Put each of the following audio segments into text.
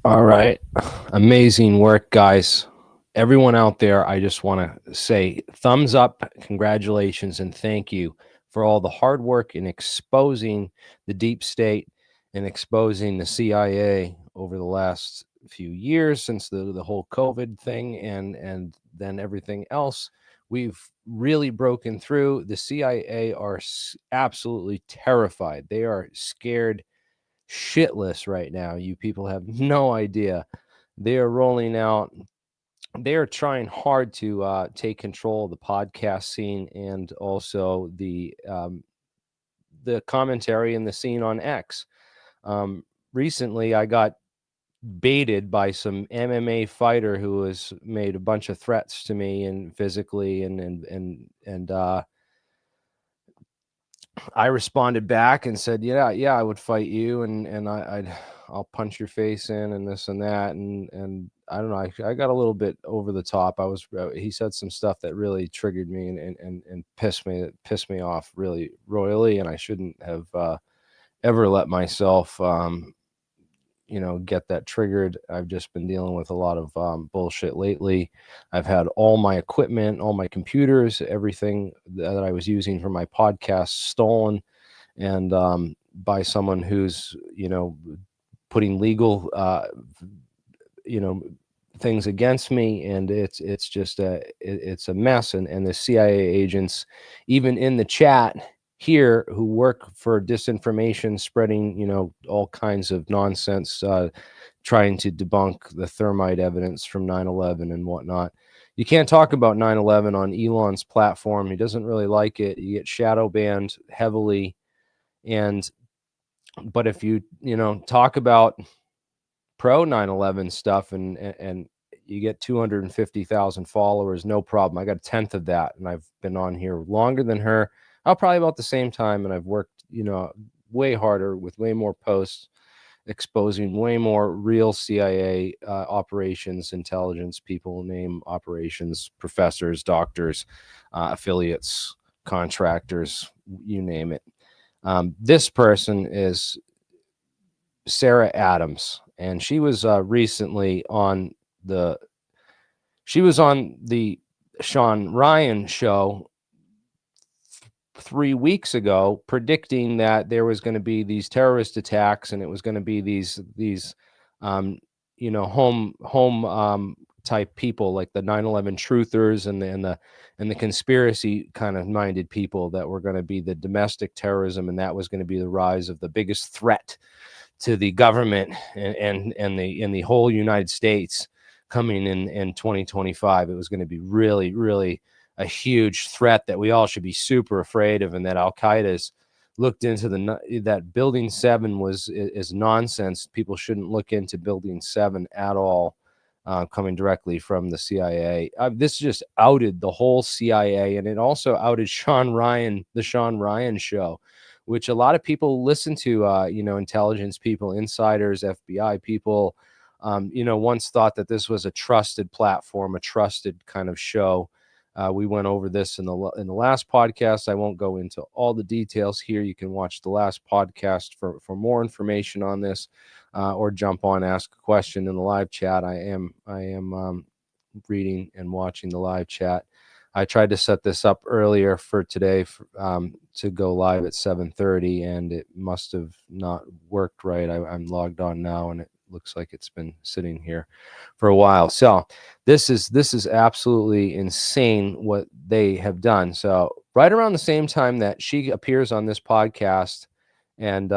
All right. Amazing work, guys. Everyone out there, I just want to say thumbs up, congratulations, and thank you for all the hard work in exposing the deep state and exposing the CIA over the last few years since the whole COVID thing and then everything else. We've really broken through. The CIA are absolutely terrified. They are scared shitless right now. You people have no idea. They are rolling out. They are trying hard to take control of the podcast scene and also the commentary and the scene on X. Recently, I got baited by some MMA fighter who has made a bunch of threats to me and physically and I responded back and said, yeah, I would fight you, and I'll punch your face in, and this and that, and I don't know, I got a little bit over the top. He said some stuff that really triggered me and pissed me off really royally, and I shouldn't have ever let myself get that triggered. I've just been dealing with a lot of bullshit lately. I've had all my equipment, all my computers, everything that I was using for my podcast stolen, and by someone who's putting legal things against me, and it's just it's a mess. And the CIA agents, even in the chat here, who work for disinformation, spreading all kinds of nonsense, trying to debunk the thermite evidence from 9/11 and whatnot. You can't talk about 9/11 on Elon's platform. He doesn't really like it. You get shadow banned heavily. But if you talk about pro 9/11 stuff and you get 250,000 followers, no problem. I got a tenth of that, and I've been on here longer than her. I'll probably about the same time, and I've worked way harder with way more posts, exposing way more real CIA operations, intelligence people, name operations, professors, doctors, affiliates, contractors, you name it. This person is Sarah Adams, and she was recently on the Sean Ryan show 3 weeks ago, predicting that there was going to be these terrorist attacks, and it was going to be these home type people like the 9/11 truthers and the conspiracy kind of minded people that were going to be the domestic terrorism, and that was going to be the rise of the biggest threat to the government and the whole United States coming in 2025. It was going to be really, really a huge threat that we all should be super afraid of, and that Al Qaeda's looked into that Building 7 is nonsense. People shouldn't look into Building 7 at all, coming directly from the CIA. This just outed the whole CIA, and it also outed Sean Ryan, the Sean Ryan show, which a lot of people listen to, intelligence people, insiders, FBI people, once thought that this was a trusted platform, a trusted kind of show. We went over this in the last podcast. I won't go into all the details here. You can watch the last podcast for more information on this, or jump on, ask a question in the live chat. I am reading and watching the live chat. I tried to set this up earlier for today to go live at 7:30, and it must have not worked right. I'm logged on now, and it looks like it's been sitting here for a while. So this is absolutely insane what they have done. So right around the same time that she appears on this podcast and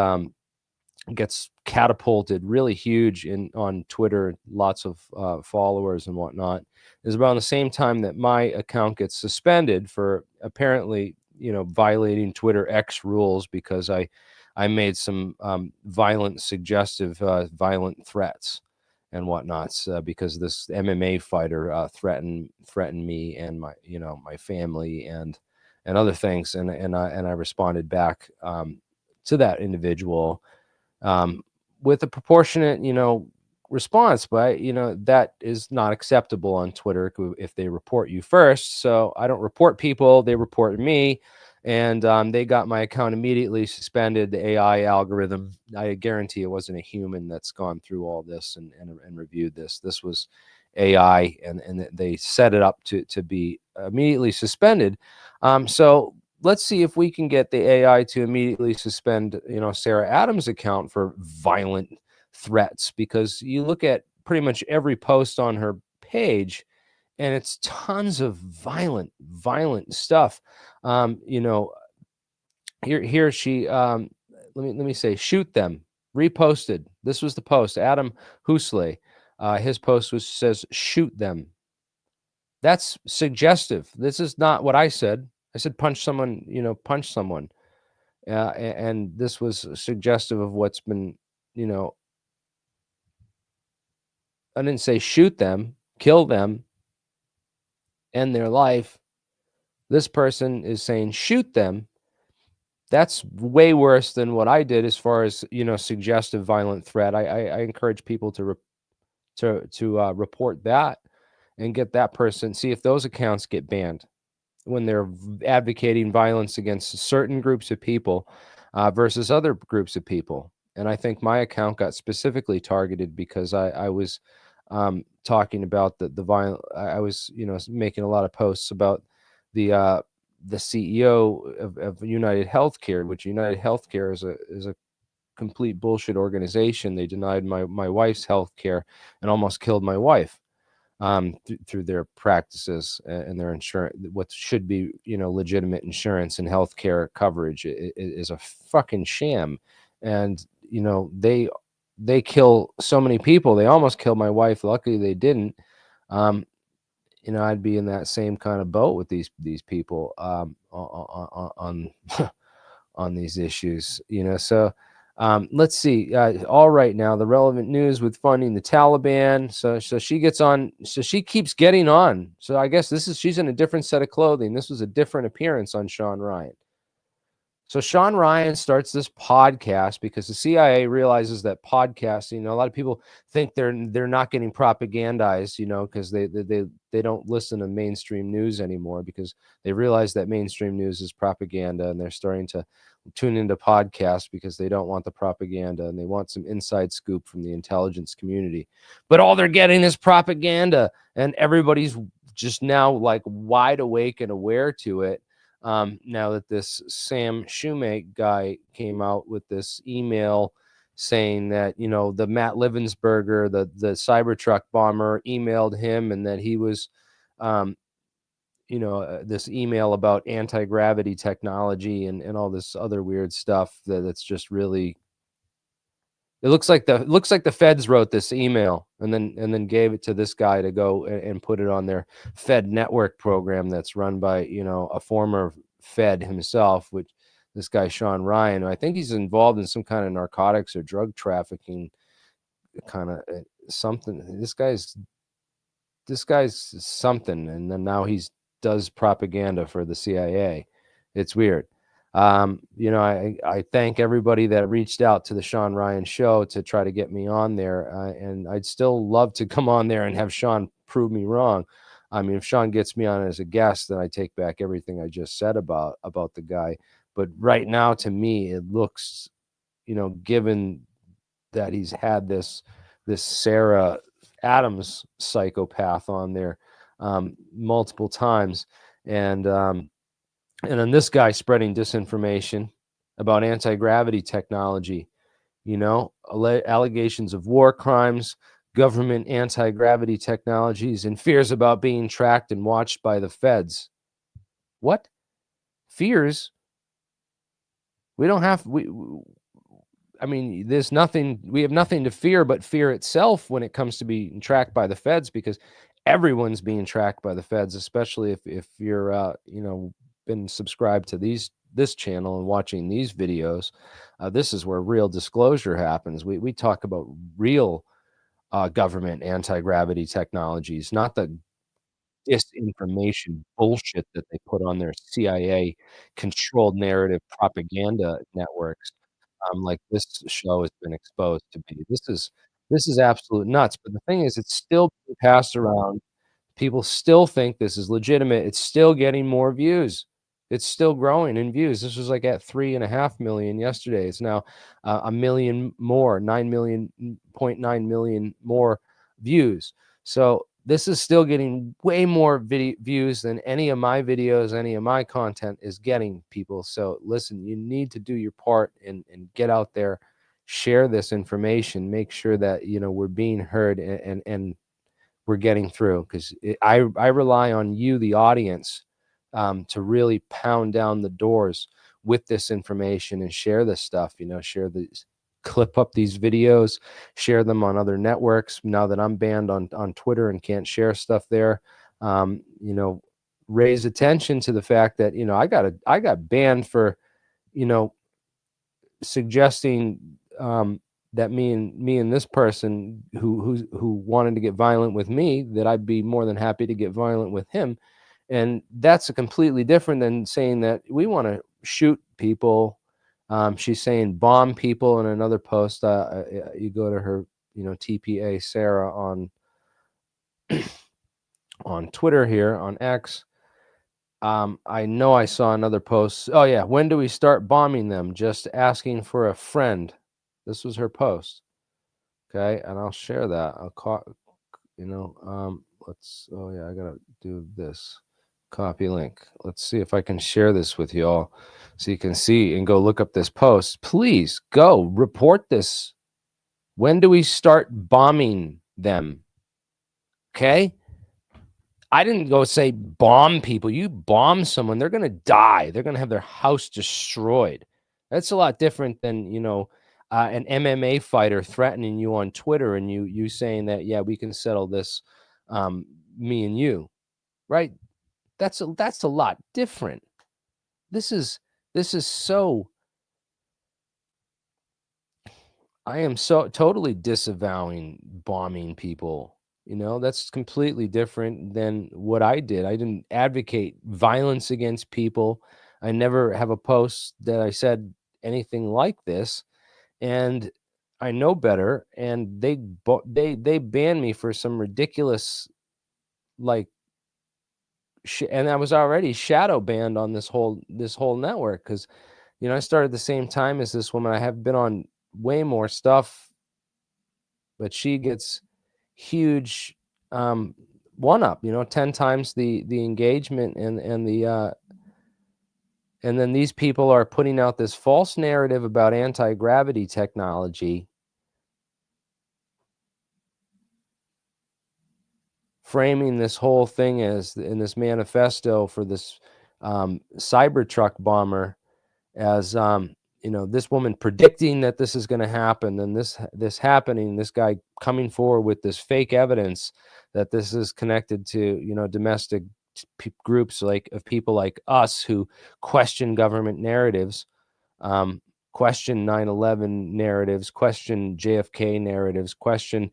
gets catapulted really huge on Twitter, lots of followers and whatnot, is around the same time that my account gets suspended for apparently violating Twitter X rules because I made some violent, suggestive, violent threats and whatnots, because this MMA fighter threatened me and my family and other things, and I responded back to that individual with a proportionate response, but that is not acceptable on Twitter if they report you first. So I don't report people, they report me, and they got my account immediately suspended. The AI algorithm, I guarantee it wasn't a human that's gone through all this and reviewed this. This was AI, and they set it up to be immediately suspended. So let's see if we can get the AI to immediately suspend, Sarah Adams' account for violent threats, because you look at pretty much every post on her page, and it's tons of violent stuff. You know, here she let me say, shoot them, reposted. This was the post. Adam Husley, his post was says shoot them. That's suggestive. This is not what I said. I said punch someone, punch someone. And this was suggestive of what's been, you know, I didn't say shoot them, kill them, end their life. This person is saying shoot them. That's way worse than what I did as far as, suggestive violent threat. I encourage people to report that and get that person, see if those accounts get banned when they're advocating violence against certain groups of people versus other groups of people. And I think my account got specifically targeted because I was talking about the violent. I was, making a lot of posts about the uh, the CEO of United Healthcare, which United Healthcare is a complete bullshit organization. They denied my wife's health care and almost killed my wife through their practices and their insurance. What should be, legitimate insurance and healthcare coverage is a fucking sham. And they kill so many people. They almost killed my wife. Luckily, they didn't. Um, I'd be in that same kind of boat with these people on on these issues. So let's see. All right, now the relevant news with funding the Taliban. So she gets on. So she keeps getting on. So I guess she's in a different set of clothing. This was a different appearance on Sean Ryan. So Sean Ryan starts this podcast because the CIA realizes that podcasting, a lot of people think they're not getting propagandized, because they don't listen to mainstream news anymore because they realize that mainstream news is propaganda, and they're starting to tune into podcasts because they don't want the propaganda and they want some inside scoop from the intelligence community. But all they're getting is propaganda, and everybody's just now like wide awake and aware to it. Now that this Sam Shoemake guy came out with this email saying that, the Matt Livensberger, the Cybertruck bomber, emailed him, and that he was, this email about anti-gravity technology and all this other weird stuff that's just really. It looks like the feds wrote this email and then gave it to this guy to go and put it on their Fed network program that's run by, a former Fed himself, which this guy Sean Ryan. I think he's involved in some kind of narcotics or drug trafficking kind of something. This guy's something, and then now he's does propaganda for the CIA. It's weird. I thank everybody that reached out to the Sean Ryan show to try to get me on there, and I'd still love to come on there and have Sean prove me wrong. I mean, if Sean gets me on as a guest, then I take back everything I just said about the guy. But right now, to me, it looks, given that he's had this Sarah Adams psychopath on there multiple times, and then this guy spreading disinformation about anti-gravity technology, allegations of war crimes, government anti-gravity technologies, and fears about being tracked and watched by the feds. What? Fears? We don't have I mean, we have nothing to fear but fear itself when it comes to being tracked by the feds, because everyone's being tracked by the feds, especially if you're, been subscribed to this channel and watching these videos. This is where real disclosure happens. We talk about real government anti-gravity technologies, not the disinformation bullshit that they put on their CIA controlled narrative propaganda networks. Like this show has been exposed to be. This is absolute nuts. But the thing is, it's still being passed around. People still think this is legitimate. It's still getting more views. It's still growing in views. This was like at 3.5 million yesterday. It's now a million more, 9 million more views. So this is still getting way more views than any of my videos, any of my content is getting, people. So listen, you need to do your part and get out there, share this information, make sure that, we're being heard and we're getting through, because I rely on you, the audience, to really pound down the doors with this information and share this stuff. Share these, clip up these videos, share them on other networks. Now that I'm banned on Twitter and can't share stuff there, raise attention to the fact that I got banned for you know suggesting that me and this person who wanted to get violent with me, that I'd be more than happy to get violent with him. And that's a completely different than saying that we want to shoot people. She's saying bomb people in another post. You go to her, TPA Sarah on Twitter here, on X. I know I saw another post. Oh yeah, when do we start bombing them? Just asking for a friend. This was her post. Okay, and I'll share that. I'll call, let's, oh yeah, I gotta do this. Copy link. Let's see if I can share this with you all so you can see and go look up this post. Please go report this. When do we start bombing them? Okay. I didn't go say bomb people. You bomb someone, they're going to die. They're going to have their house destroyed. That's a lot different than, an MMA fighter threatening you on Twitter and you saying that, yeah, we can settle this, me and you, right? That's a lot different. This is so, I am so totally disavowing bombing people. That's completely different than what I did. I didn't advocate violence against people. I never have a post that I said anything like this, and I know better. And they banned me for some ridiculous, like, and I was already shadow banned on this whole network, because I started the same time as this woman. I have been on way more stuff, but she gets huge one up, 10 times the engagement and the and then these people are putting out this false narrative about anti-gravity technology, framing this whole thing as, in this manifesto for this Cybertruck bomber, as this woman predicting that this is going to happen, and this happening, this guy coming forward with this fake evidence that this is connected to domestic groups of people like us who question government narratives, question 9/11 narratives, question JFK narratives, question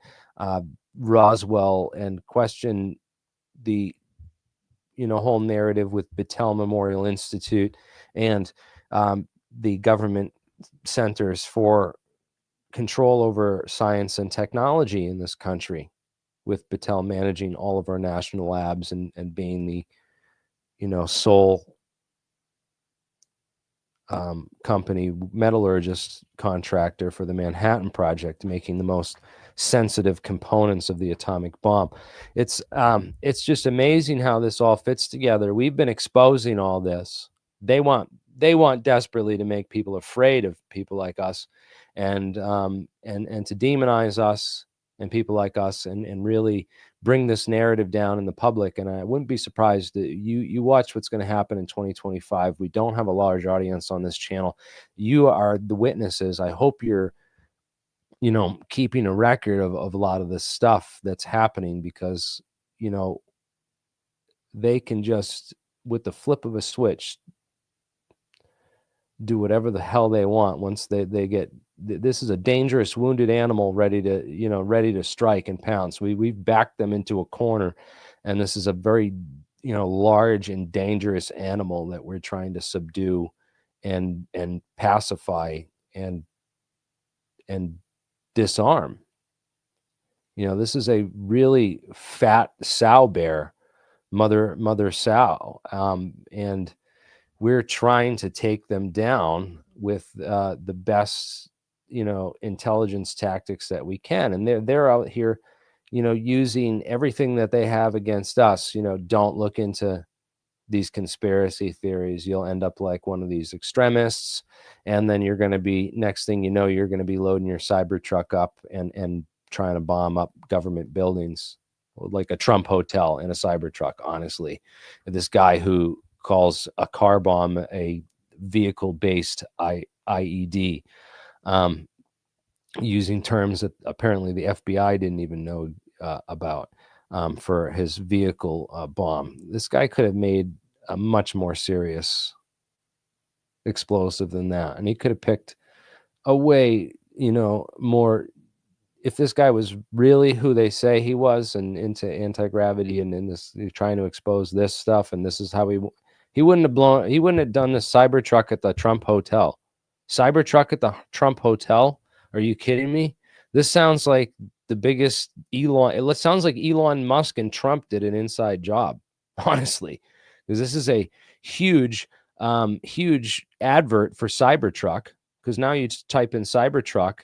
Roswell, and question the whole narrative with Battelle Memorial Institute and the government centers for control over science and technology in this country, with Battelle managing all of our national labs and being the sole company, metallurgist contractor for the Manhattan Project, making the most sensitive components of the atomic bomb. It's just amazing how this all fits together. We've been exposing all this. They want desperately to make people afraid of people like us, and to demonize us and people like us, and really bring this narrative down in the public. And I wouldn't be surprised that you watch what's going to happen in 2025. We don't have a large audience on this channel. You are the witnesses. I hope you're keeping a record of a lot of this stuff that's happening, because they can just, with the flip of a switch, do whatever the hell they want once they get. This is a dangerous wounded animal ready to strike and pounce. We've backed them into a corner, and this is a very large and dangerous animal that we're trying to subdue and pacify and disarm. This is a really fat sow bear, mother sow, and we're trying to take them down with the best, intelligence tactics that we can. And they're out here, using everything that they have against us. Don't look into these conspiracy theories. You'll end up like one of these extremists, and then you're going to be, next thing you know, you're going to be loading your Cybertruck up and trying to bomb up government buildings, like a Trump hotel in a Cybertruck. Honestly, this guy who calls a car bomb a vehicle-based IED, using terms that apparently the FBI didn't even know about, for his vehicle bomb. This guy could have made a much more serious explosive than that, and he could have picked a way, more. If this guy was really who they say he was, and into anti-gravity, and in this, trying to expose this stuff, and this is how he wouldn't have done this Cybertruck at the Trump hotel. Cybertruck at the Trump hotel? Are you kidding me? This sounds like the biggest it sounds like Elon Musk and Trump did an inside job, honestly, because this is a huge, huge advert for Cybertruck. Because now you just type in Cybertruck,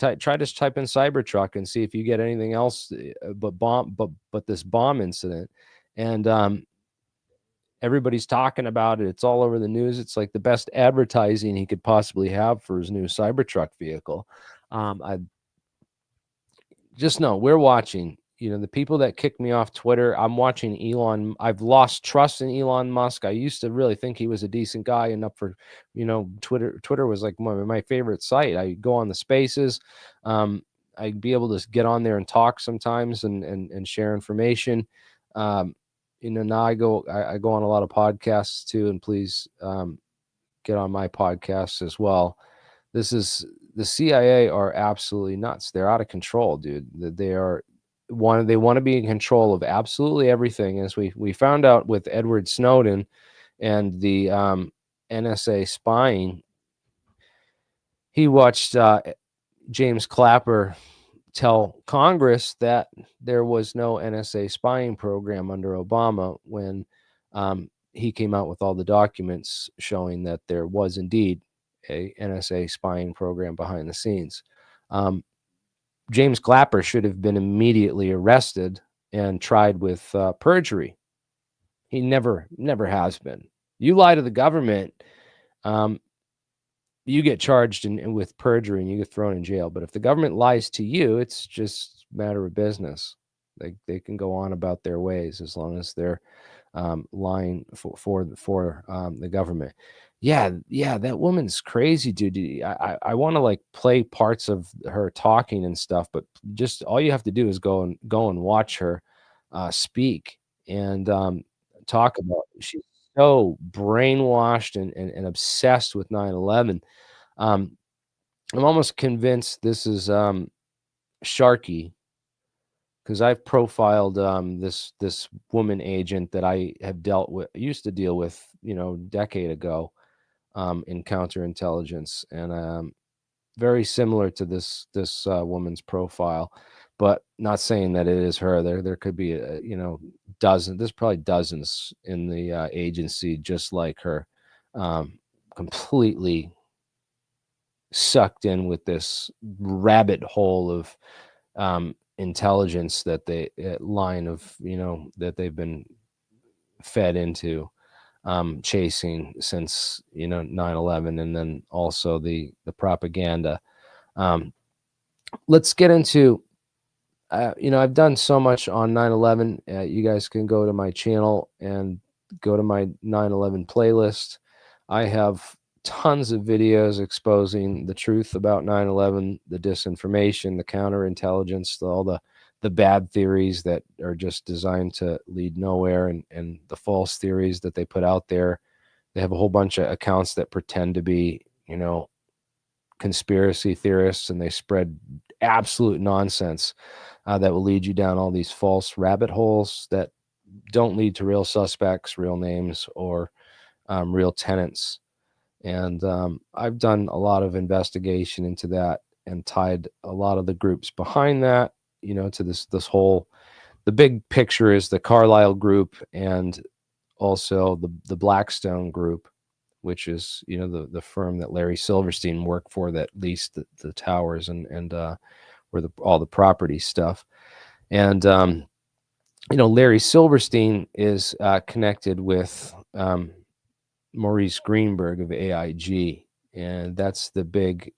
try to type in Cybertruck and see if you get anything else but this bomb incident. And everybody's talking about it. It's all over the news. It's like the best advertising he could possibly have for his new Cybertruck vehicle. I just know we're watching, the people that kicked me off Twitter. I'm watching Elon. I've lost trust in Elon Musk. I used to really think he was a decent guy and up for, Twitter was like my favorite site. I go on the spaces. I'd be able to get on there and talk sometimes and share information. Now I go on a lot of podcasts too, and please get on my podcast as well. The CIA are absolutely nuts. They're out of control, dude. They want to be in control of absolutely everything. As we found out with Edward Snowden and the NSA spying, he watched James Clapper tell Congress that there was no NSA spying program under Obama, when he came out with all the documents showing that there was indeed a NSA spying program behind the scenes. James Clapper should have been immediately arrested and tried with perjury. He never has been. You lie to the government, you get charged with perjury and you get thrown in jail. But if the government lies to you, it's just a matter of business. They can go on about their ways as long as they're lying for the government. Yeah, that woman's crazy, dude. I want to like play parts of her talking and stuff, but just all you have to do is go and watch her speak and talk about. She's so brainwashed and obsessed with 9/11. I'm almost convinced this is Sharky, because I've profiled this woman agent that I have used to deal with, a decade ago, in counterintelligence, and very similar to this woman's profile, but not saying that it is her. There could be there's probably dozens in the agency just like her, completely sucked in with this rabbit hole of intelligence that that they've been fed into, chasing since 9/11, and then also the propaganda. Let's get into I've done so much on 9/11. You guys can go to my channel and go to my 9/11 playlist. I have tons of videos exposing the truth about 9/11, the disinformation, the counterintelligence, all the bad theories that are just designed to lead nowhere, and the false theories that they put out there. They have a whole bunch of accounts that pretend to be, conspiracy theorists, and they spread absolute nonsense that will lead you down all these false rabbit holes that don't lead to real suspects, real names, or real tenants. And I've done a lot of investigation into that and tied a lot of the groups behind that, to this whole, the big picture is the Carlyle group and also the Blackstone Group, which is, you know, the firm that Larry Silverstein worked for, that leased the towers and where all the property stuff. And you know, Larry Silverstein is connected with Maurice Greenberg of AIG, and that's the big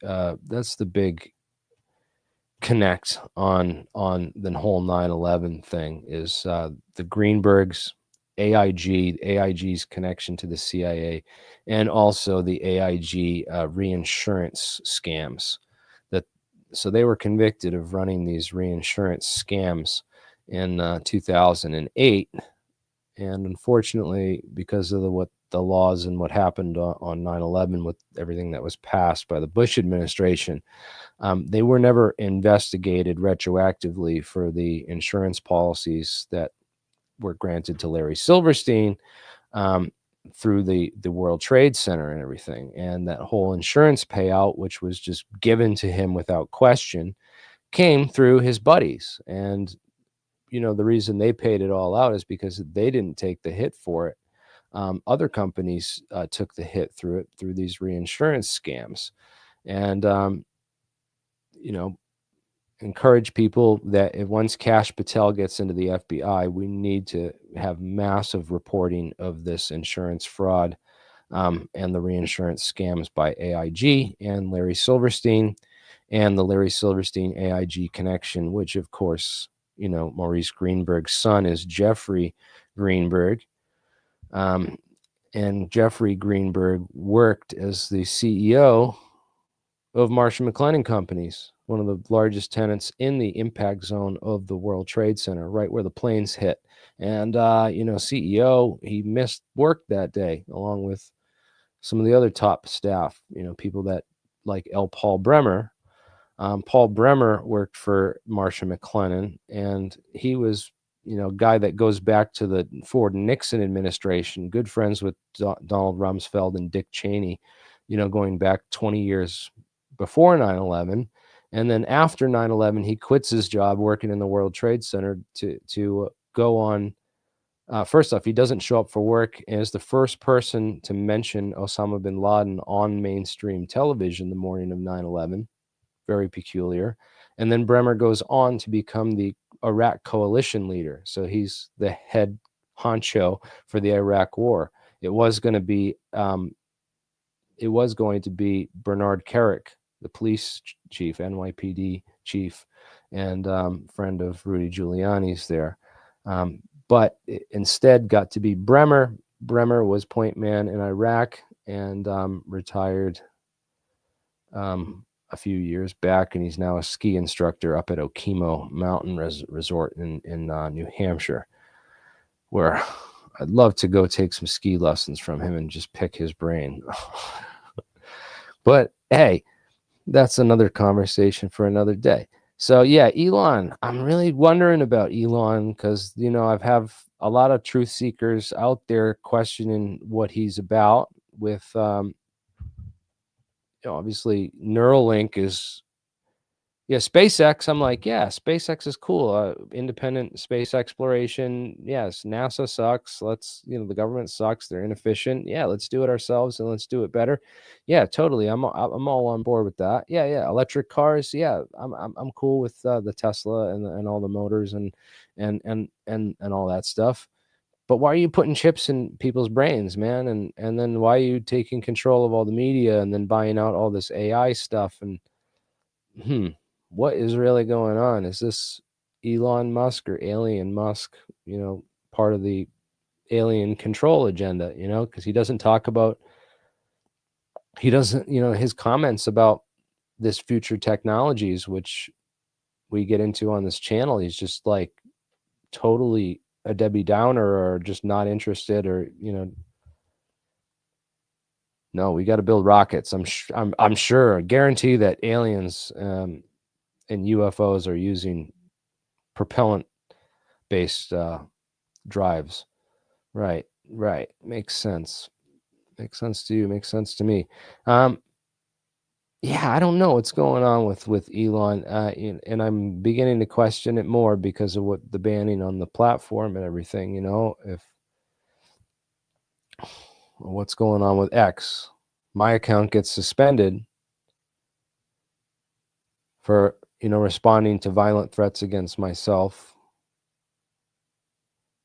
connect on the whole 9/11 thing, is the Greenbergs, AIG's connection to the CIA, and also the AIG reinsurance scams. That So they were convicted of running these reinsurance scams in 2008, and unfortunately, because of what the laws and what happened on 9/11 with everything that was passed by the Bush administration, they were never investigated retroactively for the insurance policies that were granted to Larry Silverstein um, through the World Trade Center and everything. And that whole insurance payout, which was just given to him without question, came through his buddies. And, you know, the reason they paid it all out is because they didn't take the hit for it. Other companies took the hit through these reinsurance scams. And, you know, encourage people that if once Kash Patel gets into the FBI, we need to have massive reporting of this insurance fraud and the reinsurance scams by AIG and Larry Silverstein, and the Larry Silverstein AIG connection, which of course, you know, Maurice Greenberg's son is Jeffrey Greenberg. And Jeffrey Greenberg worked as the CEO of Marsh & McLennan Companies, one of the largest tenants in the impact zone of the World Trade Center, right where the planes hit. And, you know, CEO, he missed work that day, along with some of the other top staff, you know, people that like Paul Bremer. Paul Bremer worked for Marsh & McLennan, and he was, you know, a guy that goes back to the Ford Nixon administration, good friends with Donald Rumsfeld and Dick Cheney, you know, going back 20 years before 9/11. And then after 9/11, he quits his job working in the World Trade Center to go on. First off, he doesn't show up for work and is the first person to mention Osama bin Laden on mainstream television the morning of 9/11. Very peculiar. And then Bremer goes on to become the Iraq coalition leader. So he's the head honcho for the Iraq war. It was going to be Bernard Kerik, the police chief, NYPD chief, and friend of Rudy Giuliani's there. But it instead got to be Bremer. Bremer was point man in Iraq and retired a few years back, and he's now a ski instructor up at Okemo Mountain Resort in New Hampshire, where I'd love to go take some ski lessons from him and just pick his brain. But hey, that's another conversation for another day. So yeah, Elon, I'm really wondering about Elon because, you know, I've have a lot of truth seekers out there questioning what he's about with, you know, obviously Neuralink is, yeah, SpaceX. I'm like, yeah, SpaceX is cool. Independent space exploration. Yes, NASA sucks. Let's, you know, the government sucks. They're inefficient. Yeah, let's do it ourselves and let's do it better. Yeah, totally. I'm all on board with that. Yeah, yeah. Electric cars. Yeah, I'm cool with the Tesla and all the motors and all that stuff. But why are you putting chips in people's brains, man? And then why are you taking control of all the media and then buying out all this AI stuff? And what is really going on? Is this Elon Musk or Alien Musk, you know, part of the alien control agenda, you know, because he doesn't, you know, his comments about this future technologies, which we get into on this channel, he's just like totally a Debbie Downer or just not interested, or, you know, no, we got to build rockets. I'm sure, I guarantee that aliens and UFOs are using propellant based drives. Right, right. Makes sense. Makes sense to you. Makes sense to me. Yeah, I don't know what's going on with Elon, and I'm beginning to question it more because of what the banning on the platform and everything. You know, if What's going on with X? My account gets suspended for, responding to violent threats against myself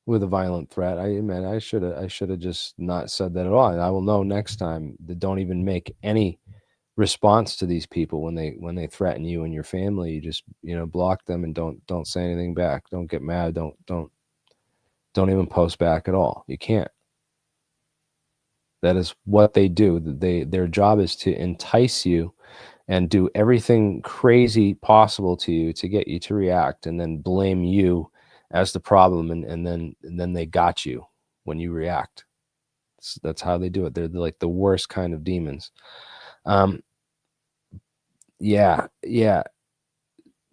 with a violent threat. I should have just not said that at all. And I will know next time that don't even make any response to these people when they threaten you and your family. You just, block them and don't say anything back. Don't get mad. Don't even post back at all. You can't. That is what they do. Their job is to entice you and do everything crazy possible to you to get you to react, and then blame you as the problem, and then they got you when you react. That's how they do it. They're like the worst kind of demons. Yeah,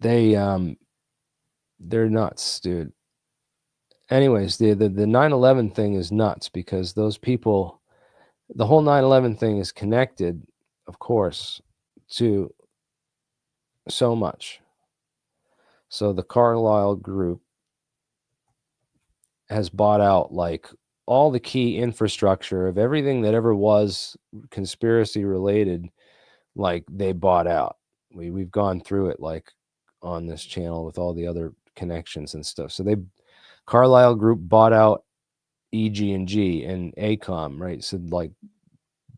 they're nuts, dude. Anyways, the 9/11 thing is nuts because those people, the whole 9/11 thing is connected, of course, to so much. So the Carlyle group has bought out like all the key infrastructure of everything that ever was conspiracy related. Like they bought out. We've gone through it like on this channel with all the other connections and stuff. So Carlyle Group bought out EG&G and ACOM, right? So like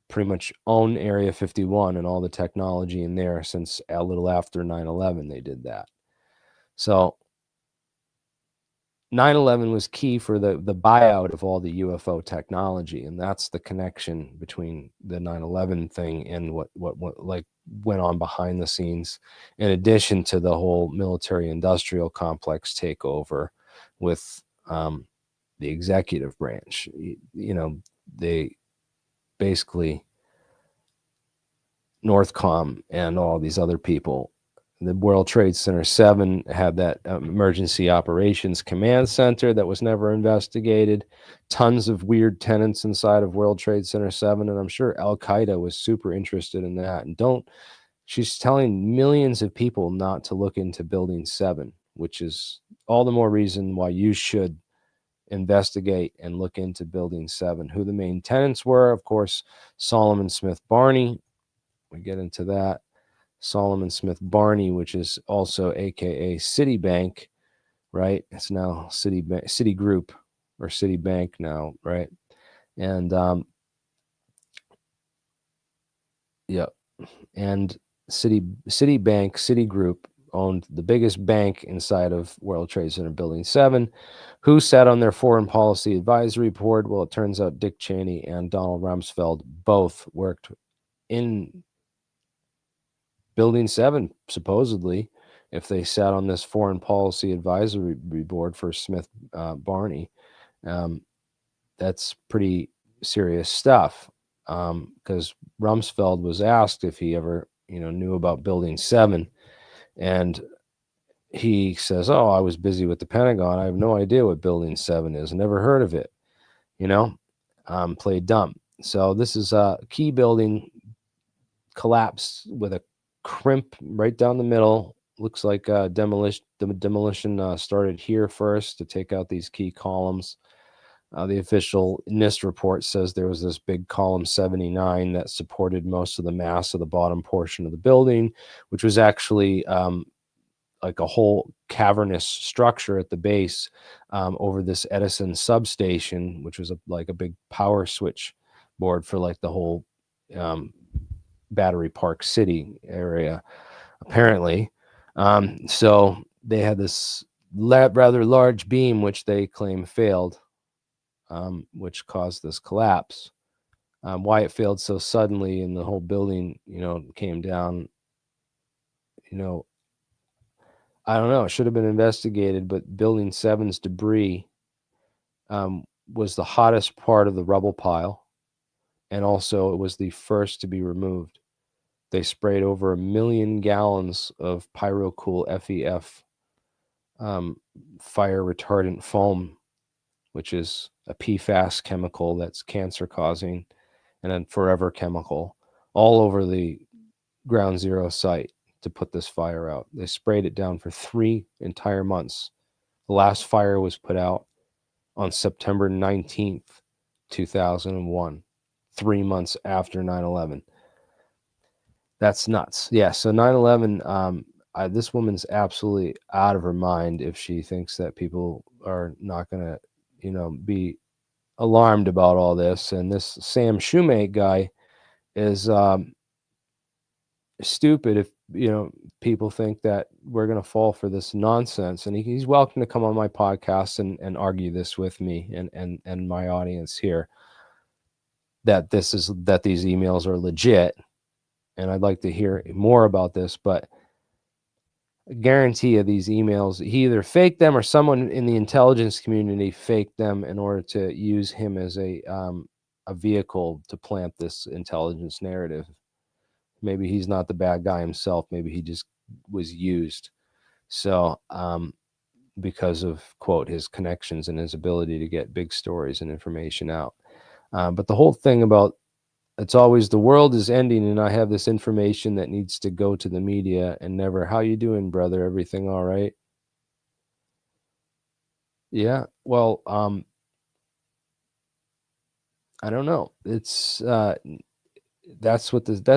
pretty much own Area 51 and all the technology in there since a little after 9/11 they did that. So 9/11 was key for the buyout of all the UFO technology, and that's the connection between the 9/11 thing and what like went on behind the scenes, in addition to the whole military industrial complex takeover with the executive branch. They basically, Northcom and all these other people. The World Trade Center 7 had that emergency operations command center that was never investigated. Tons of weird tenants inside of World Trade Center 7, and I'm sure Al Qaeda was super interested in that. And she's telling millions of people not to look into Building 7, which is all the more reason why you should investigate and look into Building 7. Who the main tenants were, of course, Solomon Smith Barney. We get into that. Solomon Smith Barney, which is also AKA Citibank, right? It's now Citigroup or Citibank now, right? And yeah, and Citibank, Citigroup owned the biggest bank inside of World Trade Center Building 7. Who sat on their foreign policy advisory board? Well, it turns out Dick Cheney and Donald Rumsfeld both worked in Building 7, supposedly, if they sat on this foreign policy advisory board for Smith Barney. That's pretty serious stuff, because Rumsfeld was asked if he ever knew about Building 7, and he says, "Oh, I was busy with the Pentagon. I have no idea what Building 7 is. Never heard of it." Played dumb. So this is a key building collapsed with a crimp right down the middle. Looks like demolition. The demolition started here first to take out these key columns. The official NIST report says there was this big column 79 that supported most of the mass of the bottom portion of the building, which was actually like a whole cavernous structure at the base over this Edison substation, which was like a big power switch board for like the whole Battery Park City area, apparently. So they had this rather large beam, which they claim failed, which caused this collapse. Why it failed so suddenly and the whole building, came down, I don't know. It should have been investigated, but Building 7's debris was the hottest part of the rubble pile, and also it was the first to be removed. They sprayed over 1 million gallons of PyroCool FEF fire retardant foam, which is a PFAS chemical that's cancer causing and a forever chemical, all over the ground zero site to put this fire out. They sprayed it down for 3 entire months. The last fire was put out on September 19th, 2001, 3 months after 9/11. That's nuts. Yeah. So 9/11. This woman's absolutely out of her mind if she thinks that people are not going to, be alarmed about all this. And this Sam Shoemate guy is stupid if people think that we're going to fall for this nonsense. And he's welcome to come on my podcast and argue this with me and my audience here, that these emails are legit. And I'd like to hear more about this, but I guarantee you these emails, he either faked them or someone in the intelligence community faked them in order to use him as a vehicle to plant this intelligence narrative. Maybe he's not the bad guy himself. Maybe he just was used. So, because of, quote, his connections and his ability to get big stories and information out. But the whole thing about, it's always the world is ending and I have this information that needs to go to the media, and never, how you doing, brother? Everything all right? Yeah. Well, I don't know. It's that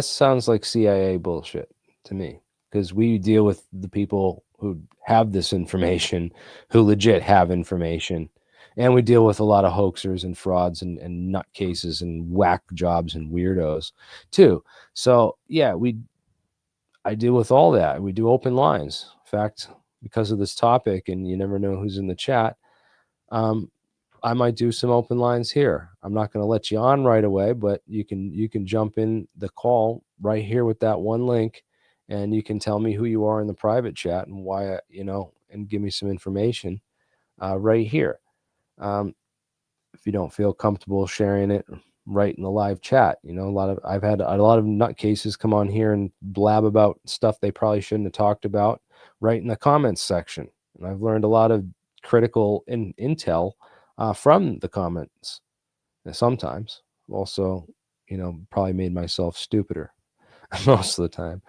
sounds like CIA bullshit to me, because we deal with the people who have this information, who legit have information, and we deal with a lot of hoaxers and frauds and nutcases and whack jobs and weirdos too. So yeah, I deal with all that. We do open lines. In fact, because of this topic, and you never know who's in the chat, um, I might do some open lines here. I'm not going to let you on right away, but you can jump in the call right here with that one link, and you can tell me who you are in the private chat and why, and give me some information right here. If you don't feel comfortable sharing it right in the live chat, I've had a lot of nutcases come on here and blab about stuff they probably shouldn't have talked about right in the comments section, and I've learned a lot of critical intel from the comments. And sometimes also, probably made myself stupider most of the time.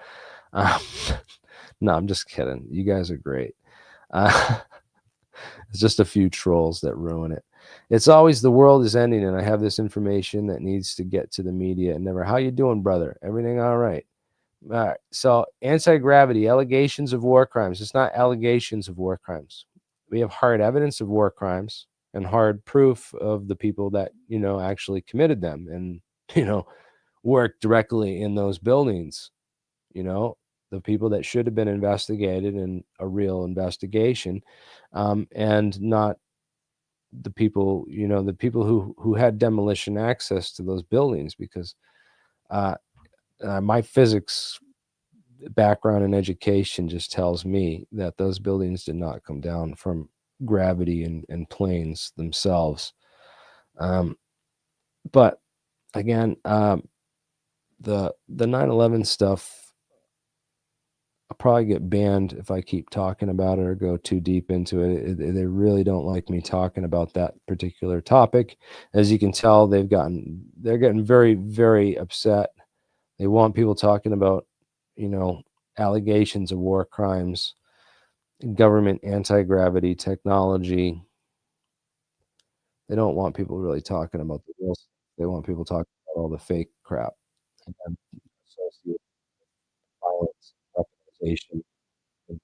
Um, no, I'm just kidding. You guys are great. It's just a few trolls that ruin it. It's always the world is ending and I have this information that needs to get to the media, and never, how you doing, brother? Everything all right? All right. So anti-gravity, allegations of war crimes. It's not allegations of war crimes. We have hard evidence of war crimes and hard proof of the people that, actually committed them and, worked directly in those buildings, the people that should have been investigated in a real investigation, and not the people who had demolition access to those buildings, because my physics background in education just tells me that those buildings did not come down from gravity and planes themselves. But again, the 9/11 stuff, I'll probably get banned if I keep talking about it or go too deep into it. They really don't like me talking about that particular topic. As you can tell, they're getting very, very upset. They want people talking about, allegations of war crimes, government anti-gravity technology. They don't want people really talking about the real stuff. They want people talking about all the fake crap and then associated violence, weaponization, and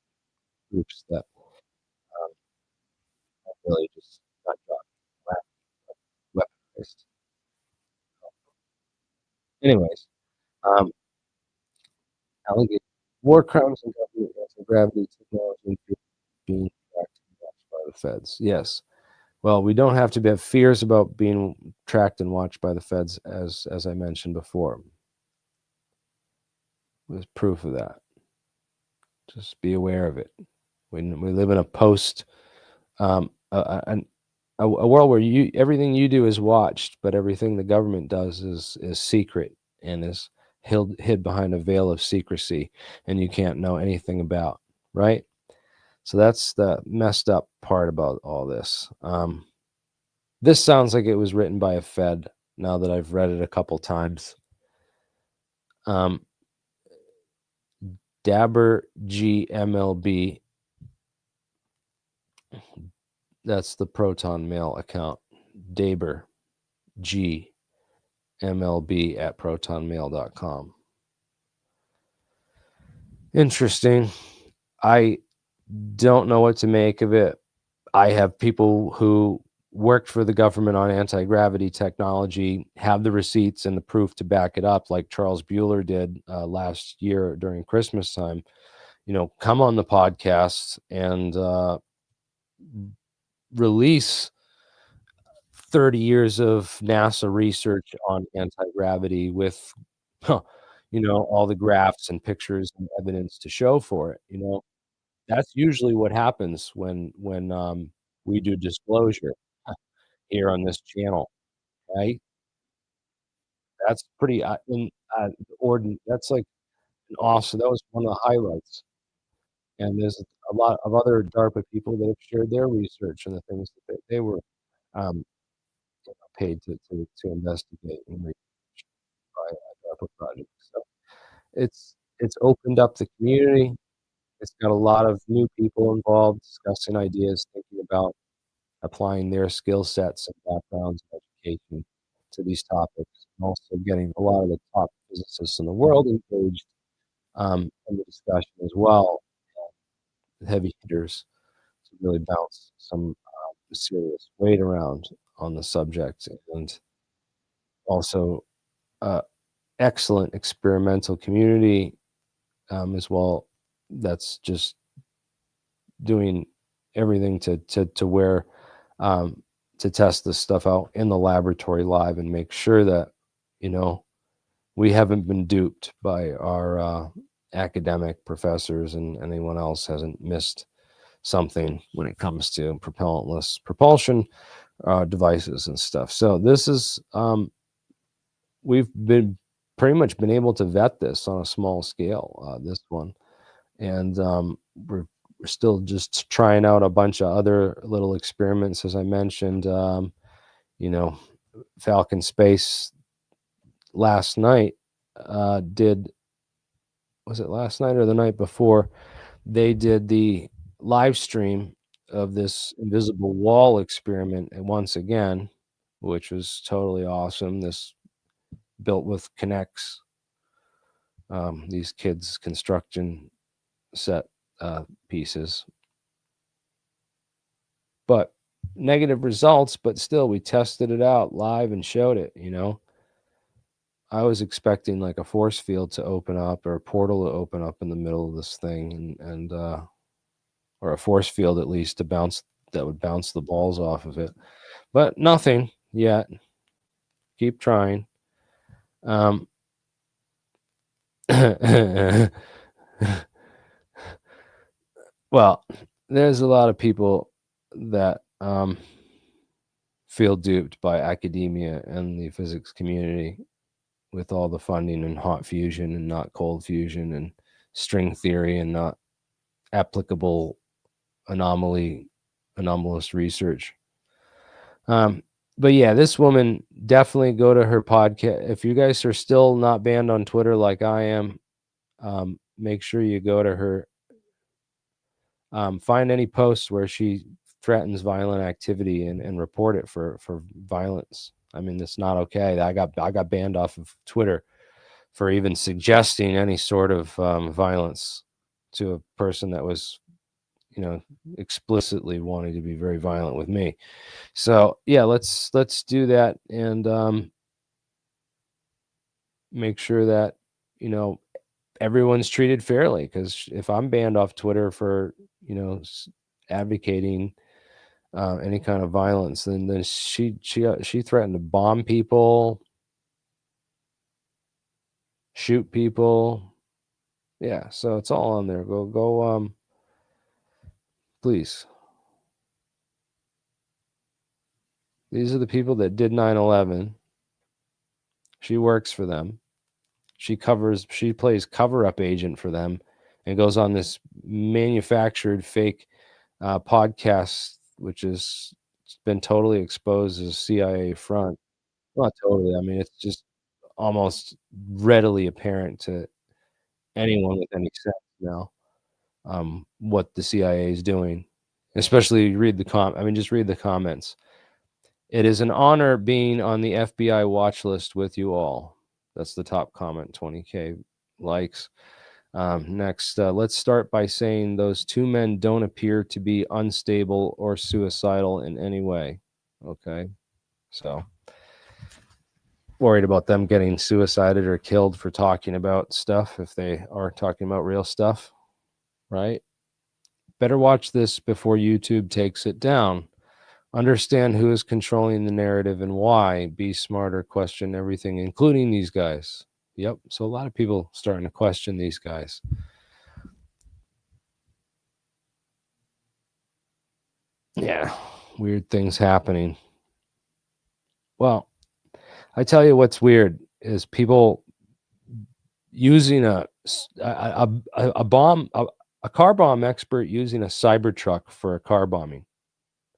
groups that are really just not weaponized. Anyways, um, allegation, war crimes and government anti-gravity technology being tracked and watched by the feds. Yes. Well, we don't have to have fears about being tracked and watched by the feds, as I mentioned before. There's proof of that. Just be aware of it. When we live in a a world where everything you do is watched, but everything the government does is secret and is hid behind a veil of secrecy, and you can't know anything about, right? So that's the messed up part about all this. This sounds like it was written by a Fed. Now that I've read it a couple times, um, Dabber GMLB. That's the Proton Mail account. Daber. gmlb@protonmail.com. Interesting. I don't know what to make of it. I have people who worked for the government on anti-gravity technology, have the receipts and the proof to back it up, like Charles Bueller did last year during Christmas time. Come on the podcast and release 30 years of NASA research on anti-gravity with, huh, all the graphs and pictures and evidence to show for it. That's usually what happens when we do disclosure here on this channel, right? That's pretty, that's like an awesome that was one of the highlights, and there's a lot of other DARPA people that have shared their research and the things that they were, um, paid to investigate and research by, DARPA projects, so it's opened up the community. It's got a lot of new people involved discussing ideas, thinking about applying their skill sets and backgrounds and education to these topics, and also getting a lot of the top physicists in the world engaged in the discussion as well, the heavy hitters, to really bounce some serious weight around on the subject, and also uh, excellent experimental community as well. That's just doing everything to where to test this stuff out in the laboratory live and make sure that you know we haven't been duped by our academic professors and anyone else hasn't missed something when it comes to propellantless propulsion devices and stuff. So this is we've been pretty much been able to vet this on a small scale, this one, and we're still just trying out a bunch of other little experiments, as I mentioned. You know, Falcon Space last night did was it last night or the night before? They did the live stream of this invisible wall experiment, and once again, which was totally awesome. This built with Connects, these kids' construction set pieces, but negative results. But still, we tested it out live and showed it. I was expecting like a force field to open up or a portal to open up in the middle of this thing, and or a force field at least to bounce that would bounce the balls off of it, but nothing yet. Keep trying. Um, well, there's a lot of people that feel duped by academia and the physics community with all the funding and hot fusion and not cold fusion and string theory and not applicable anomalous research. But yeah, this woman, definitely go to her podcast. If you guys are still not banned on Twitter like I am, make sure you go to her. Find any posts where she threatens violent activity and report it for violence. I mean, it's not okay. I got banned off of Twitter for even suggesting any sort of violence to a person that was, explicitly wanting to be very violent with me. So yeah, let's do that and make sure that you know everyone's treated fairly. Because if I'm banned off Twitter for advocating any kind of violence, then she threatened to bomb people, shoot people. Yeah, so it's all on there. Go please. These are the people that did 9/11. She works for them. She plays cover-up agent for them and goes on this manufactured fake podcast, which has been totally exposed as CIA front. Not totally. I mean, it's just almost readily apparent to anyone with any sense now, what the CIA is doing. Especially read the I mean, just read the comments. It is an honor being on the FBI watch list with you all. That's the top comment, 20K likes. Next, let's start by saying those two men don't appear to be unstable or suicidal in any way. Okay, so worried about them getting suicided or killed for talking about stuff if they are talking about real stuff, right? Better watch this before YouTube takes it down. Understand who is controlling the narrative and why. Be smarter, question everything, including these guys. Yep. So a lot of people starting to question these guys. Yeah. Weird things happening. Well, I tell you what's weird is people using a bomb, a car bomb expert using a cyber truck for a car bombing.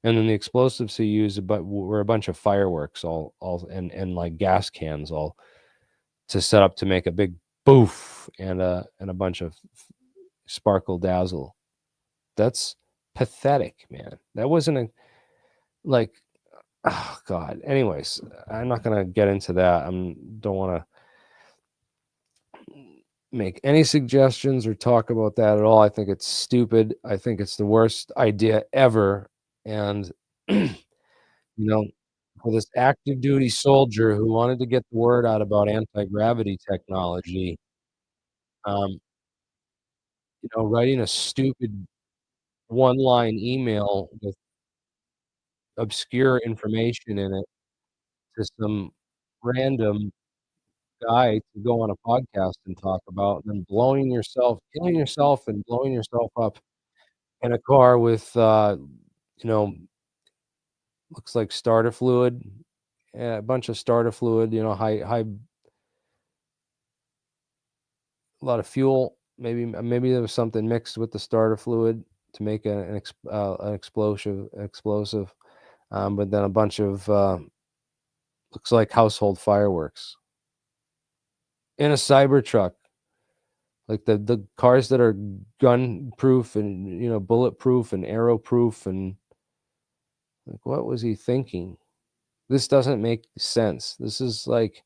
And then the explosives he used were a bunch of fireworks all and like gas cans all to set up to make a big boof and a bunch of sparkle dazzle. That's pathetic, man. That wasn't a like oh god. Anyways, I'm not gonna get into that. Don't want to make any suggestions or talk about that at all. I think it's stupid. I think it's the worst idea ever. And you know, for this active duty soldier who wanted to get the word out about anti-gravity technology, um, writing a stupid one-line email with obscure information in it to some random guy to go on a podcast and talk about, and then killing yourself and blowing yourself up in a car with, you know, looks like starter fluid, a bunch of starter fluid, high a lot of fuel. Maybe there was something mixed with the starter fluid to make an explosive, but then a bunch of looks like household fireworks in a cyber truck, like the cars that are gun proof and bulletproof and arrow proof, and like what was he thinking? This doesn't make sense. This is like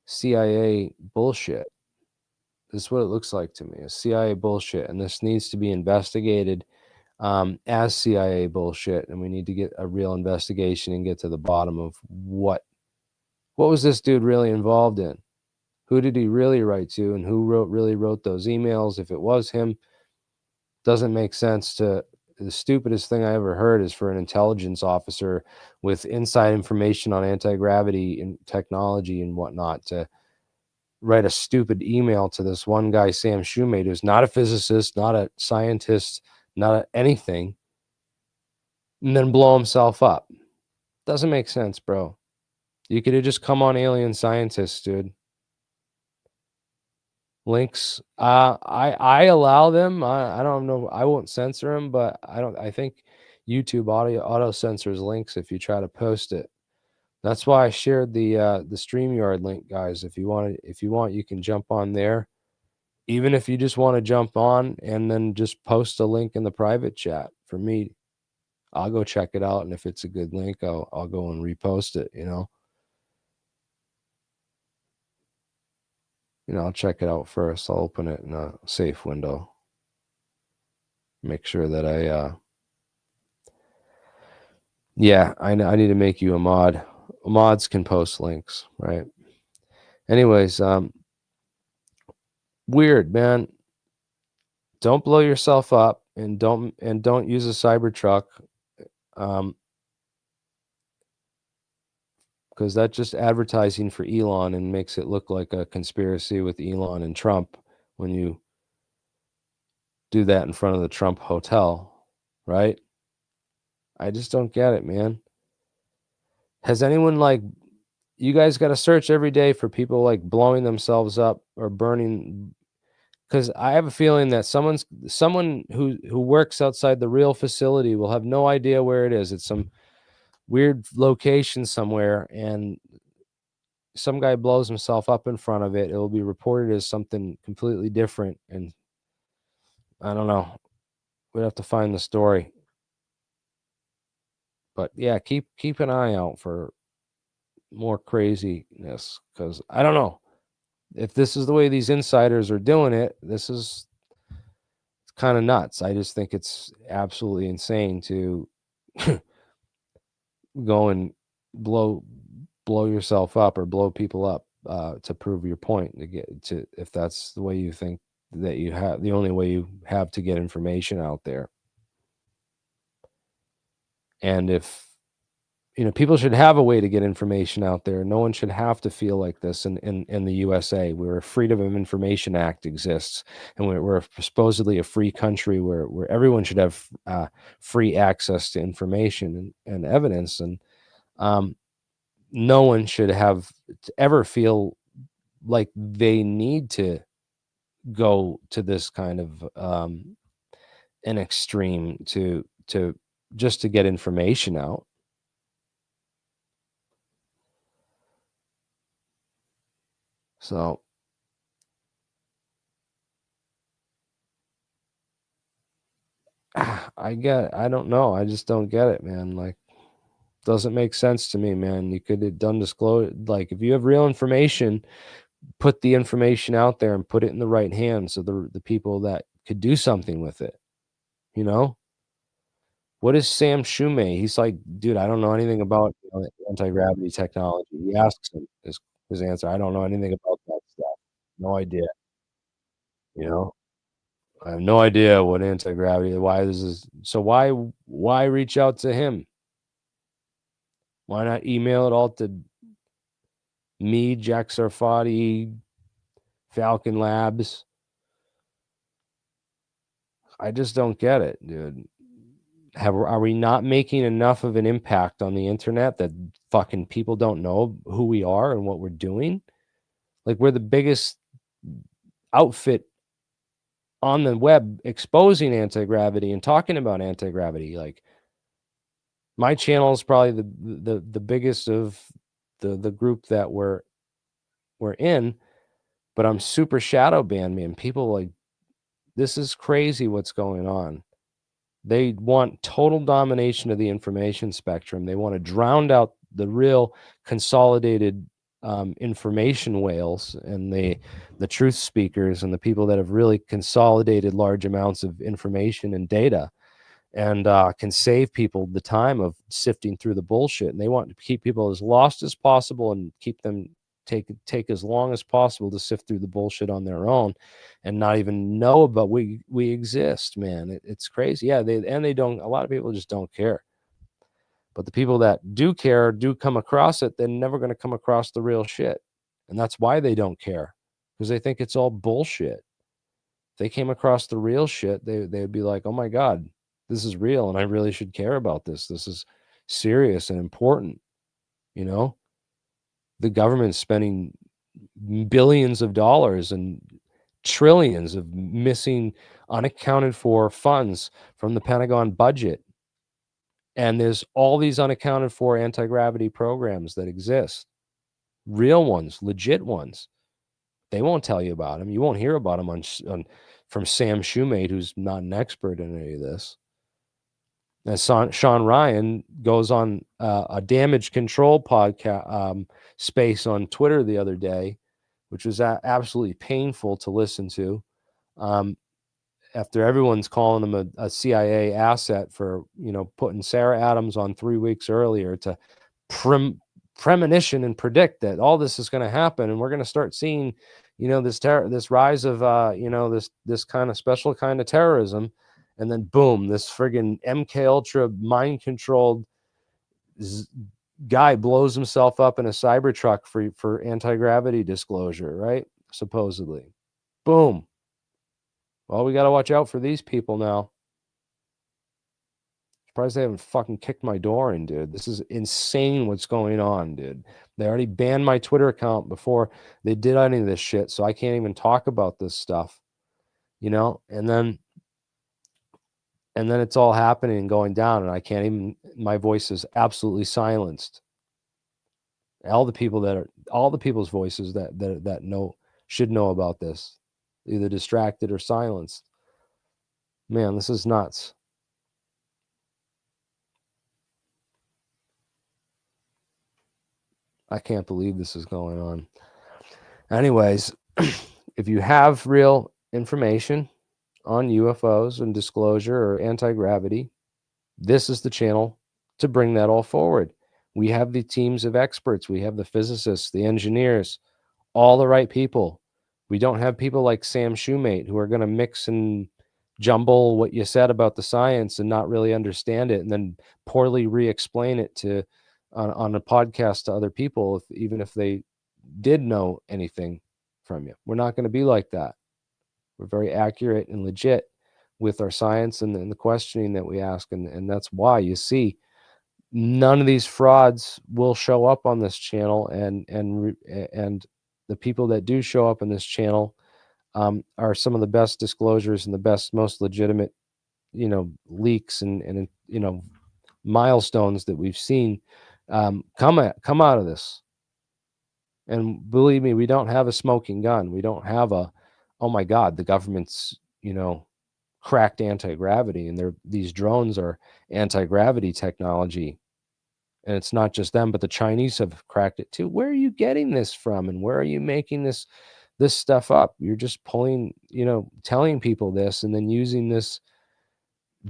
CIA bullshit. This is what it looks like to me. It's CIA bullshit, and this needs to be investigated as CIA bullshit. And we need to get a real investigation and get to the bottom of what was this dude really involved in? Who did he really write to, and who really wrote those emails? If it was him, doesn't make sense to. The stupidest thing I ever heard is for an intelligence officer with inside information on anti-gravity and technology and whatnot to write a stupid email to this one guy, Sam Shoemate, who's not a physicist, not a scientist, anything, and then blow himself up. Doesn't make sense, bro. You could have just come on Alien Scientists, dude. Links, I allow them. I don't know. I won't censor them, but I think YouTube auto censors links if you try to post it. That's why I shared the StreamYard link, guys. If you want, you can jump on there. Even if you just want to jump on and then just post a link in the private chat for me, I'll go check it out, and if it's a good link, I'll go and repost it. I'll check it out first. I'll open it in a safe window. Make sure that yeah, I need to make you a mod. Mods can post links, right? Anyways, weird, man. Don't blow yourself up, and don't use a cyber truck, because that's just advertising for Elon and makes it look like a conspiracy with Elon and Trump when you do that in front of the Trump hotel, right? I just don't get it, man. Has anyone you guys got to search every day for people like blowing themselves up or burning, because I have a feeling that someone who works outside the real facility will have no idea where it is. It's some weird location somewhere, and some guy blows himself up in front of it. It will be reported as something completely different, and I don't know. We'd have to find the story, But yeah, keep an eye out for more craziness, because I don't know if this is the way these insiders are doing it. This is kind of nuts. I just think it's absolutely insane to go and blow blow yourself up or blow people up to prove your point, to get to, if that's the way you think that you have, the only way you have to get information out there. And if people should have a way to get information out there. No one should have to feel like this in the USA, where a Freedom of Information Act exists, and we're supposedly a free country where everyone should have free access to information and evidence. And um, no one should have to ever feel like they need to go to this kind of an extreme to just to get information out. So I don't know. I just don't get it, man. Like, doesn't make sense to me, man. You could have done disclose, like, if you have real information, put the information out there and put it in the right hands of the people that could do something with it. You know? What is Sam Shumay? He's like, dude, I don't know anything about anti-gravity technology. He asks him his answer. I don't know anything about that stuff. No idea. You know? I have no idea what anti-gravity, why this is. So why reach out to him? Why not email it all to me, Jack Sarfati, Falcon Labs? I just don't get it, dude. Are we not making enough of an impact on the internet that fucking people don't know who we are and what we're doing? Like, we're the biggest outfit on the web exposing anti-gravity and talking about anti-gravity. Like, my channel is probably the biggest of the group that we're in, but I'm super shadow banned, man. People like, this is crazy what's going on. They want total domination of the information spectrum. They want to drown out the real consolidated information whales and the truth speakers and the people that have really consolidated large amounts of information and data, and can save people the time of sifting through the bullshit. And they want to keep people as lost as possible and keep them take as long as possible to sift through the bullshit on their own and not even know about we exist, man. It's crazy. Yeah, they don't, a lot of people just don't care. But the people that do care, do come across it, they're never going to come across the real shit. And that's why they don't care, because they think it's all bullshit. If they came across the real shit, they'd be like, oh my God, this is real and I really should care about this. This is serious and important. You know, the government's spending billions of dollars and trillions of missing, unaccounted for funds from the Pentagon budget. And there's all these unaccounted for anti-gravity programs that exist, real ones, legit ones. They won't tell you about them. You won't hear about them from Sam Shumate, who's not an expert in any of this. As Sean Ryan goes on a damage control podcast space on Twitter the other day, which was absolutely painful to listen to. After everyone's calling him a CIA asset for putting Sarah Adams on 3 weeks earlier to premonition and predict that all this is going to happen, and we're going to start seeing this rise of this kind of special kind of terrorism. And then boom, this friggin' MK Ultra mind controlled guy blows himself up in a Cybertruck for anti-gravity disclosure, right? Supposedly. Boom. Well, we got to watch out for these people now. Surprised they haven't fucking kicked my door in, dude. This is insane what's going on, dude. They already banned my Twitter account before they did any of this shit, so I can't even talk about this stuff. And then it's all happening and going down, and I can't even, my voice is absolutely silenced. All the people's voices that know should know about this, either distracted or silenced. Man, this is nuts. I can't believe this is going on. Anyways, if you have real information on UFOs and disclosure or anti-gravity, this is the channel to bring that all forward. We have the teams of experts. We have the physicists, the engineers, all the right people. We don't have people like Sam Shoemate who are going to mix and jumble what you said about the science and not really understand it, and then poorly re-explain it to on a podcast to other people, even if they did know anything from you. We're not going to be like that. We're very accurate and legit with our science and the questioning that we ask, and that's why you see none of these frauds will show up on this channel, and the people that do show up on this channel are some of the best disclosures and the best, most legitimate, leaks and milestones that we've seen come out of this. And believe me, we don't have a smoking gun. We don't have oh my God, the government's cracked anti-gravity, and these drones are anti-gravity technology. And it's not just them, but the Chinese have cracked it too. Where are you getting this from? And where are you making this stuff up? You're just pulling, telling people this and then using this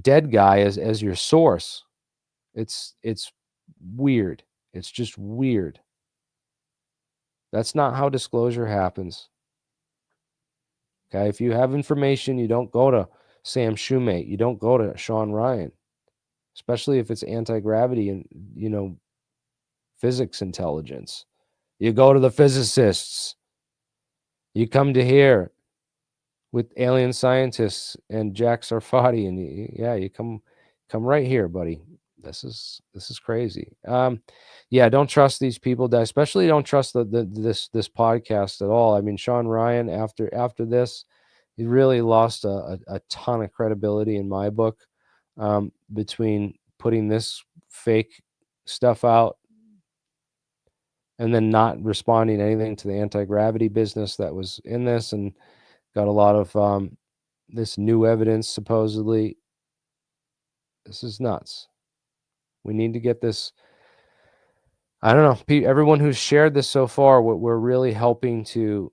dead guy as your source. It's weird. It's just weird. That's not how disclosure happens. Okay, if you have information, you don't go to Sam Shoemate. You don't go to Sean Ryan, especially if it's anti-gravity and, physics intelligence. You go to the physicists. You come to here with alien scientists and Jack Sarfati, and you come right here, buddy. This is crazy. Yeah, don't trust these people. Especially don't trust this podcast at all. I mean, Sean Ryan, after this, he really lost a ton of credibility in my book, between putting this fake stuff out and then not responding to anything to the anti-gravity business that was in this, and got a lot of this new evidence supposedly. This is nuts. We need to get this. I don't know. Everyone who's shared this so far, we're really helping to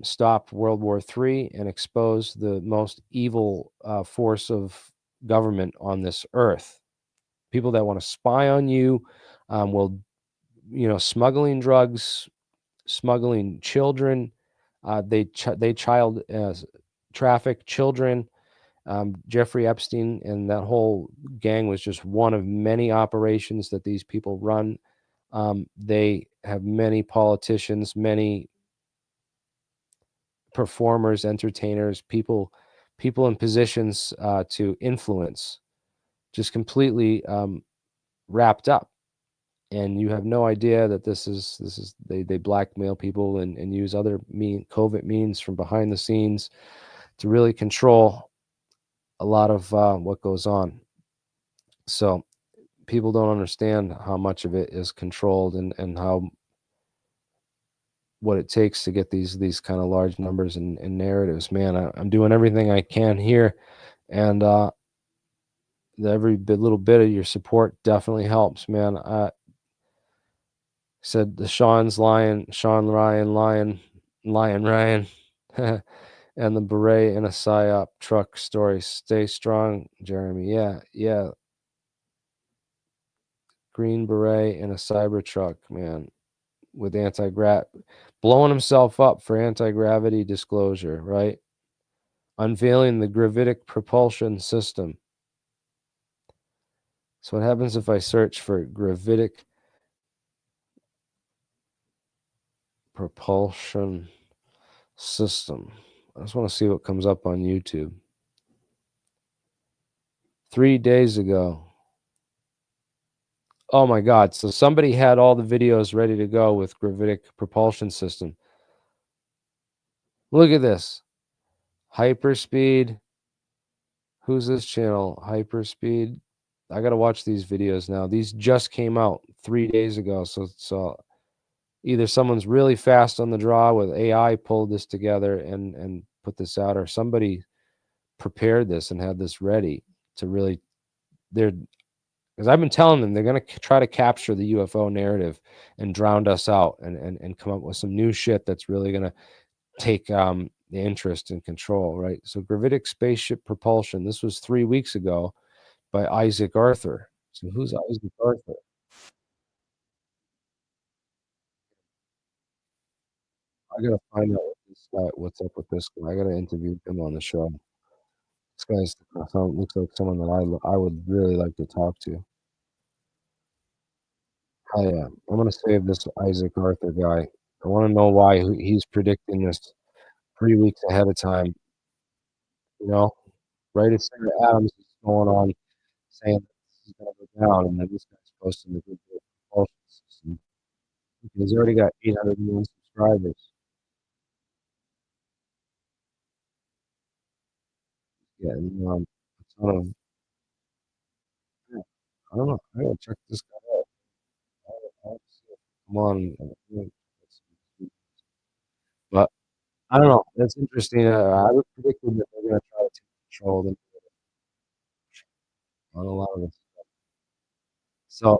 stop World War III and expose the most evil force of government on this earth. People that want to spy on you, will, smuggling drugs, smuggling children. They child traffic children. Jeffrey Epstein and that whole gang was just one of many operations that these people run. They have many politicians, many performers, entertainers, people in positions to influence, just completely wrapped up. And you have no idea that this is they blackmail people and use other covert means from behind the scenes to really control a lot of what goes on. So people don't understand how much of it is controlled and how what it takes to get these kind of large numbers and narratives. Man, I'm doing everything I can here, and every little bit of your support definitely helps, man. Said the Sean Ryan, and the beret in a psyop truck story. Stay strong, Jeremy. Yeah. Green beret in a cyber truck, man, with blowing himself up for anti-gravity disclosure, right? Unveiling the gravitic propulsion system. So what happens if I search for gravitic propulsion system? I just want to see what comes up on YouTube. 3 days ago. Oh my God. So somebody had all the videos ready to go with gravitic propulsion system. Look at this. Hyperspeed. Who's this channel? Hyperspeed. I got to watch these videos now. These just came out 3 days ago. So either someone's really fast on the draw with AI pulled this together and put this out, or somebody prepared this and had this ready to really, 'Cause I've been telling them they're gonna try to capture the UFO narrative and drown us out and come up with some new shit that's really gonna take, the interest and control, right? So gravitic spaceship propulsion, this was 3 weeks ago by Isaac Arthur. So who's Isaac Arthur? I gotta find out what this guy what's up with this guy. I gotta interview him on the show. This guy's looks like someone that I would really like to talk to. Oh, yeah. I'm gonna save this Isaac Arthur guy. I wanna know why he's predicting this 3 weeks ahead of time, you know? Right as Sarah Adams is going on saying that this is gonna go down, and then this guy's posting the good propulsion system. He's already got 800 million subscribers. Yeah, and, a ton of yeah, I don't know. I gotta check this guy out. I'll see if come on, but I don't know. That's interesting. I was predicting that they're gonna try to take control of on a lot of this. So,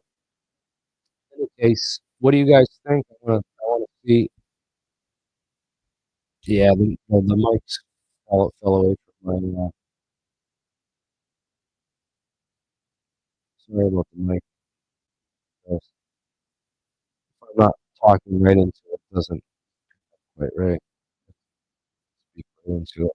in any case, what do you guys think? I wanna see. Yeah, the mics fell away from my, sorry about the mic. If I'm not talking right into it, it doesn't quite right. Speak right into it.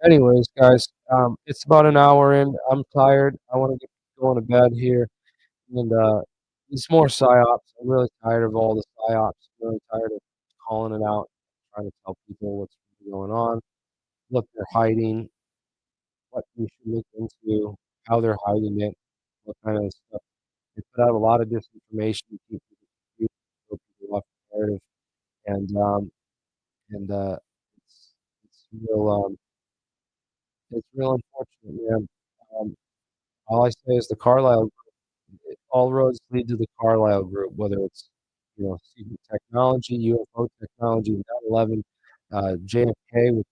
Anyways, guys, it's about an hour in. I'm tired. I wanna get going to bed here, and, it's more psyops. I'm really tired of all the psyops. I'm really tired of calling it out, trying to tell people what's really going on, what they're hiding, what we should look into, how they're hiding it, what kind of stuff. They put out a lot of disinformation to keep people confused, so people off the narrative, and, it's it's real, it's real unfortunate, man. Um, all I say is the Carlyle all roads lead to the Carlyle Group, whether it's, secret technology, UFO technology, 9/11, JFK with,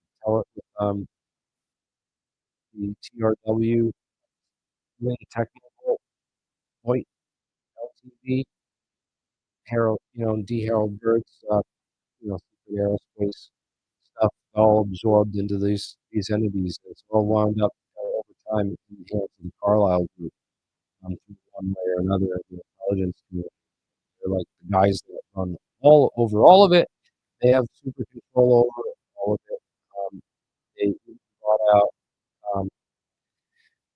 the TRW, Lynn Technical, Hoyt Ltd, Harold, D. Harold Burt's, secret aerospace stuff all absorbed into these entities. It's all wound up over time in the hands of the Carlyle Group, through one way or another, the intelligence community. They're like the guys that run all of it. They have super control over all of it. They brought out, um,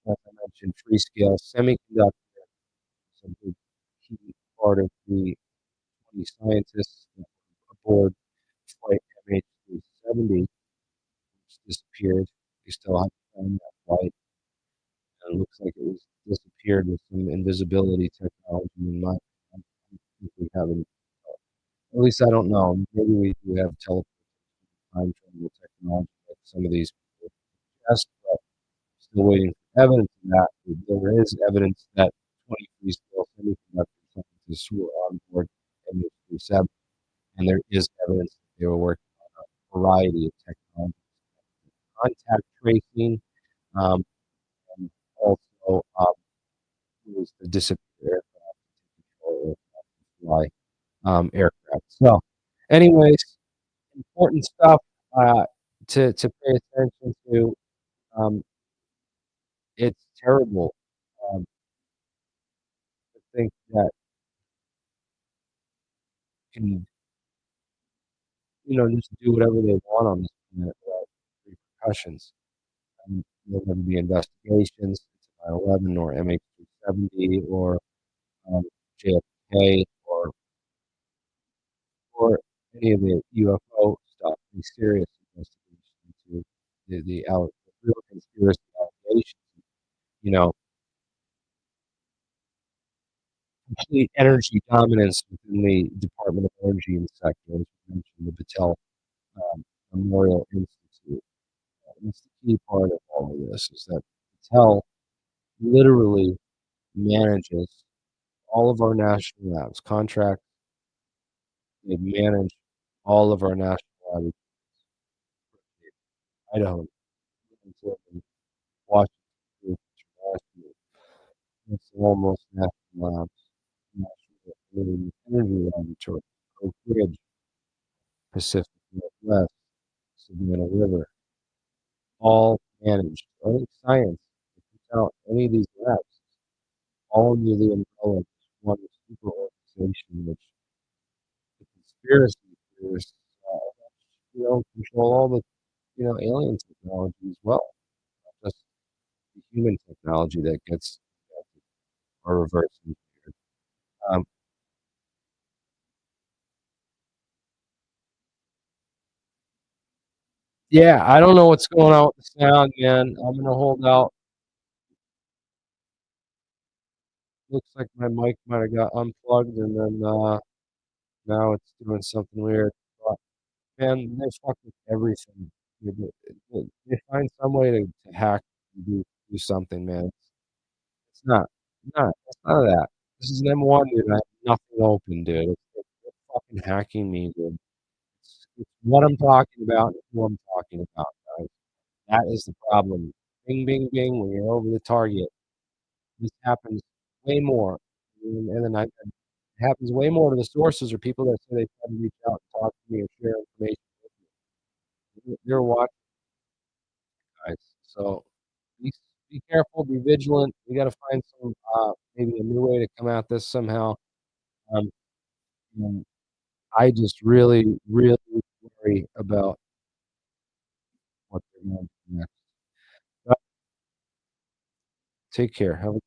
as I mentioned, Freescale Semiconductor, is a big key part of the 20 scientists aboard flight MH370, which disappeared. They still haven't found that flight, and it looks like it was disappeared with some invisibility technology. In my, I think we haven't. At least I don't know. Maybe we do have time travel technology like some of these people suggest, but still waiting for evidence of that. There is evidence that 23 scale semiconductor scientists who were on board MH370, and there is evidence that they were working on a variety of technologies, contact tracing, um, and also was the disappear aircraft, control aircraft, fly aircraft. So, anyways, important stuff to pay attention to. Um, it's terrible to think that can just do whatever they want on this planet without repercussions. There'll never be investigations into 9/11 or MH370 or JFK or any of the UFO stuff. Any serious investigation into the real conspiracy allegations. You know, complete energy dominance within the Department of Energy and sector, as you mentioned, the Battelle Memorial Institute. That's the key part of all of this is that Patel literally. manages all of our national labs, contract, they manage all of our national labs, Idaho, Washington, Washington, it's almost national labs, national energy laboratory, Oak Ridge, Pacific Northwest, Savannah River, all managed. Any science, if you count any of these labs, all under the umbrella of this one super organization, which the conspiracy theorists, uh, control all the, alien technology as well, not just the human technology that gets or reverse engineered. Um, yeah, I don't know what's going on with the sound, man. I'm gonna hold out. Looks like my mic might have got unplugged and then now it's doing something weird. But man, they fuck with everything. They find some way to hack and do something, man. It's it's none of that. This is number one, dude. I have nothing open, dude. They're fucking hacking me, dude. It's what I'm talking about and who I'm talking about, guys. That is the problem. Bing, bing, bing. When you're over the target, this happens way more. And then it happens way more to the sources or people that say they try to reach out and talk to me or share information with me. They're watching, guys. So be, be careful, be vigilant. We got to find some maybe a new way to come at this somehow. Um, and I just really, really worry about what they're going to do next. But take care. Have a